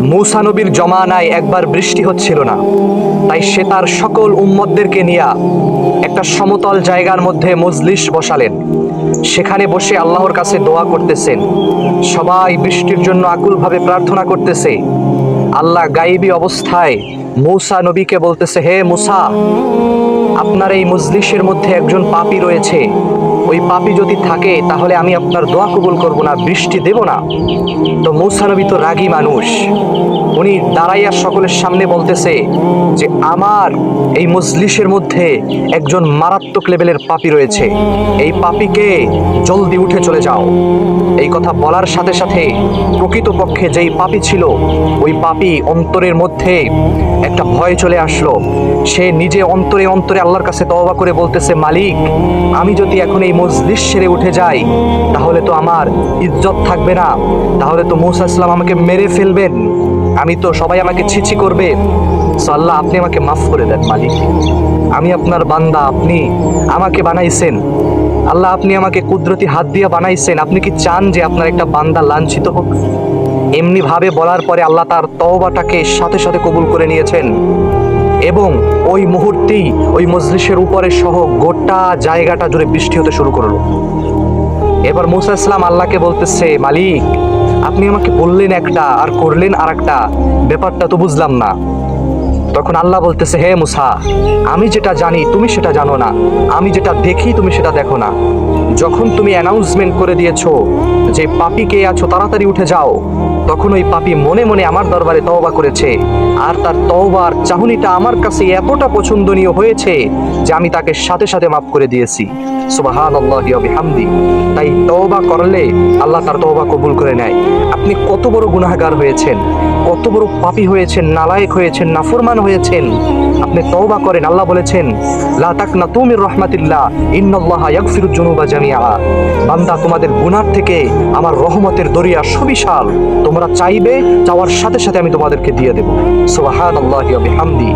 মূসা নবীর জমানায় একবার বৃষ্টি হচ্ছিল না, তাই সে তার সকল উম্মতদেরকে নিয়ে একটা সমতল জায়গার মধ্যে মজলিস বসালেন। সেখানে বসে আল্লাহর কাছে দোয়া করতেছেন। সবাই বৃষ্টির জন্য আকুলভাবে প্রার্থনা করতেছে। আল্লাহ গায়েবী অবস্থায় মূসা নবীকে বলতেছে, হে মূসা, আপনার এই মজলিসের মধ্যে একজন পাপী রয়েছে। ওই পাপী যদি থাকে তাহলে আমি আপনার দোয়া কবুল করব না, বৃষ্টি দেব না। তো মূসা নবী তো রাগী মানুষ, উনি দাঁড়াইয়া সকলের সামনে বলতেছে যে আমার এই মজলিসের মধ্যে একজন মারাত্মক লেভেলের পাপী রয়েছে, এই পাপীকে জলদি উঠে চলে যাও। এই কথা বলার সাথে সাথে প্রকৃতপক্ষে যেই পাপী ছিল, ওই পাপী অন্তরের মধ্যে একটা ভয় চলে আসলো। সে নিজে অন্তরে অন্তরে আল্লাহর কাছে তওবা করে বলতেছে, মালিক, আমি যদি এখন এই মজলিস ছেড়ে উঠে যাই তাহলে তো আমার ইজ্জত থাকবে না, তাহলে তো মূসা ইসলাম আমাকে মেরে ফেলবেন, আমি তো সবাই আমাকে ছিছি করবে। আল্লাহ, আপনি আমাকে মাফ করে দেন মালিক, আমি আপনার বান্দা, আপনি আমাকে বানাইছেন। আল্লাহ, আপনি আমাকে কুদরতি হাত দিয়ে বানাইছেন, আপনি কি চান যে আপনার একটা বান্দা লাঞ্ছিত হোক? এমনি ভাবে বলার পরে আল্লাহ তার তওবাটাকে সাথে সাথে কবুল করে নিয়েছেন এবং ওই মুহূর্তেই ওই মজলিসের উপরে সহ গোটা জায়গাটা জুড়ে বৃষ্টি হতে শুরু করলো। এবার মূসা ইসলাম আল্লাহকে বলতেছে, মালিক, আপনি আমাকে বললেন একটা আর করলেন আর একটা, ব্যাপারটা তো বুঝলাম না। তখন আল্লাহ বলতেছে, হে মূসা, আমি যেটা জানি তুমি সেটা জানো না, আমি যেটা দেখি তুমি সেটা দেখো না। যখন তুমি অ্যানাউন্সমেন্ট করে দিয়েছো যে পাপী কে আছো তাড়াতাড়ি উঠে যাও, তখন ওই পাপী মনে মনে আমার দরবারে তওবা করেছে, আর তার তওবার চাহনিটা আমার কাছে এতটা পছন্দনীয় হয়েছে যে আমি তাকে সাথে সাথে মাফ করে দিয়েছি। সুবহানাল্লাহি ওয়া বিহামদি। তাই তওবা করলে আল্লাহ তার তওবা কবুল করে নেয়। আপনি কত বড় গুনাহগার হয়েছেন, কত বড় পাপী হয়েছেন, নালায়েক হয়েছেন, নাফরমান হয়েছেন, আপনি তওবা করেন। আল্লাহ বলেছেন, লা তাকনাতু মির রাহমাতিল্লাহ ইন্নাল্লাহা ইয়াগফিরুয যুনুবা জামিআ। বান্দা, তোমাদের গুনাহ থেকে আমার রহমতের দরিয়া সুবিশাল, তোমরা চাইবে, চাওয়ার সাথে সাথে আমি তোমাদেরকে দিয়ে দেব। সুবহানাল্লাহি ওয়া বিহামদি।